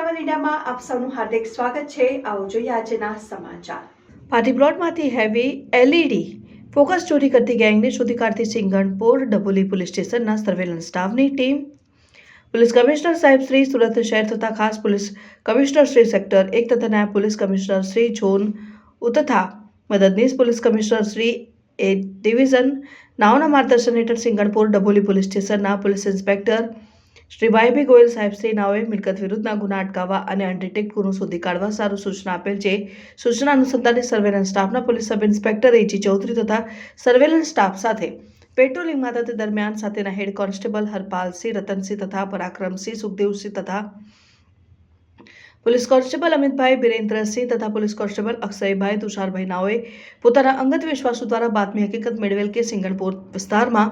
સેવન ઇન્ડિયામાં આપ સૌનું હાર્દિક સ્વાગત છે। આવો જોઈએ આજના સમાચાર। પાર્ટી પ્લોટમાંથી હેવી એલઈડી ફોકસ ચોરી કરતી ગેંગને શોધી કાઢતી સિંગણપોર ડભોલી પોલીસ સ્ટેશનના સર્વેલન્સ સ્ટાફની ટીમ। પોલીસ કમિશનર સાહેબ શ્રી સુરત શહેર તથા ખાસ પોલીસ કમિશનર શ્રી સેક્ટર 1 તથા નાયબ પોલીસ કમિશનર શ્રી ઝોન તથા મદદનીશ police commissioner Shri A division નાઓના માર્ગદર્શન હેઠળ સિંગણપોર ડભોલી પોલીસ સ્ટેશનના police inspector Shri YB Goyal સાહેબ શ્રી નાઓએ મિલકત વિરુદ્ધના ગુના અટકાવવા અને અનડિટેક્ટ ગુનો શોધી કાઢવા સારું સૂચના આપેલ છે। સૂચના અનુસંધાને સર્વેલન્સ સ્ટાફના પોલીસ સબ ઇન્સ્પેક્ટર એજી ચૌધરી તથા સર્વેલન્સ સ્ટાફ સાથે પેટ્રોલિંગમાં હતા તે દરમિયાન સાથેના હેડ કોન્સ્ટેબલ હરપાલસિંહ રતનસિંહ તથા પરાક્રમસિંહ સુખદેવસિંહ તથા પોલીસ કોન્સ્ટેબલ અમિતભાઈ બિરેન્દ્રસિંહ તથા પોલીસ કોન્સ્ટેબલ અક્ષયભાઈ તુષારભાઈ નાઓએ પોતાના અંગત વિશ્વાસુ દ્વારા બાતમી હકીકત મેળવેલ કે સિંગણપોર વિસ્તારમાં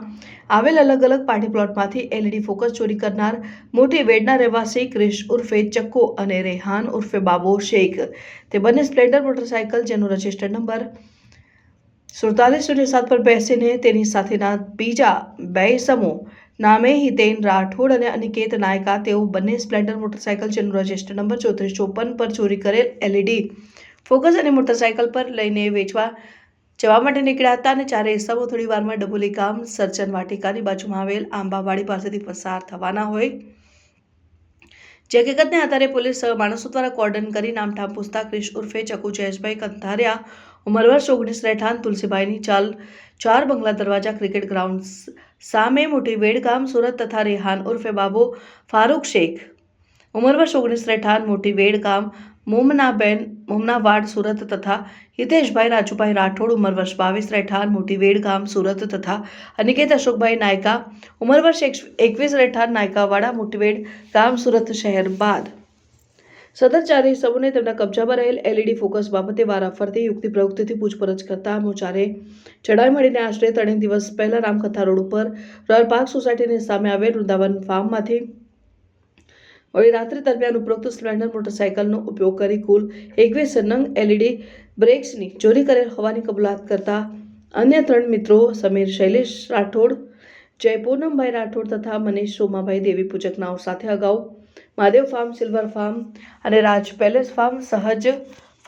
આવેલ અલગ અલગ પાર્ટી પ્લોટમાંથી એલઈડી ફોકસ ચોરી કરનાર મોટી વેડના રહેવાસી ક્રિશ ઉર્ફે ચક્કો અને રેહાન ઉર્ફે બાબો શેખ તે બંને સ્પ્લેન્ડર મોટરસાયકલ જેનો રજિસ્ટર્ડ નંબર 4707 પર બેસીને તેની સાથેના બીજા બે ઇસમો નામે હિતેન રાઠોડ અને અનિકેત નાયકા તેઓ બંને સ્પ્લેન્ડર મોટરસાયકલ જેનો રજિસ્ટર્ડ નંબર 3454 પર ચોરી કરેલ એલઈડી ફોકસ અને મોટરસાયકલ પર લઈને વેચવા જવા માટે નીકળ્યા હતા અને ચારે ઇસમો થોડી વારમાં ડભોલી ગામ સર્જન વાટિકાની બાજુમાં આવેલ આંબાવાડી પાસેથી પસાર થવાના હોય જે હકીકતને આધારે પોલીસ માણસો દ્વારા કોર્ડન કરી નામઠામ પૂછતા ક્રિશ ઉર્ફે ચકુ જયેશભાઈ કંથારિયા ઉંમર વર્ષ 19 રહેઠાણ તુલસીભાઈની ચાલ 4 બંગલા દરવાજા ક્રિકેટ ગ્રાઉન્ડ સામે મોટી વેડ ગામ સુરત તથા રેહાન ઉર્ફે બાબો ફારૂક શેખ ઉંમર વર્ષ 19 રહેઠાણ મોટી વેડ ગામ મોમનાવાડ સુરત તથા હિતેશભાઈ રાજુભાઈ રાઠોડ ઉંમર વર્ષ 22 રહેઠાણ મોટી વેડ ગામ સુરત તથા અનિકેત અશોકભાઈ નાયકા ઉંમર વર્ષ 21 રહેઠાણ નાયકાવાડા મોટી વેડ ગામ સુરત શહેર બાદ સદર ચારે ઇસમોને તેમના કબજામાં રહેલ એલઈડી ફોકસ બાબતે વારાફરતી યુક્તિ પ્રયુક્તિથી પૂછપરછ કરતા ચારે ચડાઈ મળીને આશરે 3 દિવસ પહેલા રામકથા રોડ ઉપર રોયલ પાર્ક સોસાયટીની સામે આવેલ વૃંદાવન ફાર્મમાંથી મોડી રાત્રિ દરમિયાન ઉપરોક્ત સ્પ્લેન્ડર મોટરસાયકલનો ઉપયોગ કરી કુલ 21 નંગ એલઈડી બ્રેક્સની ચોરી કરેલ હોવાની કબૂલાત કરતા અન્ય 3 મિત્રો સમીર શૈલેષ રાઠોડ જય પૂનમભાઈ રાઠોડ તથા મનીષ સોમાભાઈ દેવી પૂજક નાઓ સાથે અગાઉ મહાદેવ ફાર્મ સિલ્વર ફાર્મ અને રાજ પેલેસ ફાર્મ સહજ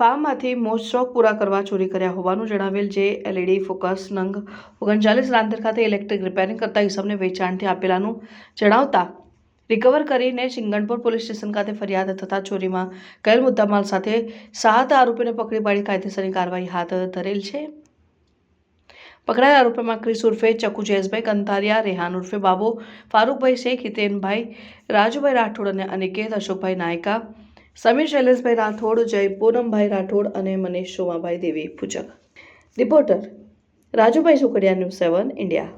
ફાર્મમાંથી મોજ શોખ પૂરા કરવા ચોરી કર્યા હોવાનું જણાવેલ જે એલઈડી ફોકસ નંગ 39 રાંદેર ખાતે ઇલેક્ટ્રિક રિપેરિંગ કરતા ઇસમને વેચાણથી આપેલાનું જણાવતા રિકવર કરીને સિંગણપોર પોલીસ સ્ટેશન ખાતે ફરિયાદ થતા ચોરીમાં ગયેલ મુદ્દામાલ સાથે 7 આરોપીને પકડી પાડી કાયદેસરની કાર્યવાહી હાથ ધરેલ છે। પકડાયેલ આરોપીમાં ક્રિશ ઉર્ફે ચકુ જયેશભાઈ કંથારિયા રેહાન ઉર્ફે બાબો ફારૂકભાઈ શેખ હિતેનભાઈ રાજુભાઈ રાઠોડ અને અનિકેત અશોકભાઈ નાયકા સમીર શૈલેષભાઈ રાઠોડ જય પૂનમભાઈ રાઠોડ અને Manish Somabhai Devi Pujak. Reporter Rajubhai Sukadiya news 7 India.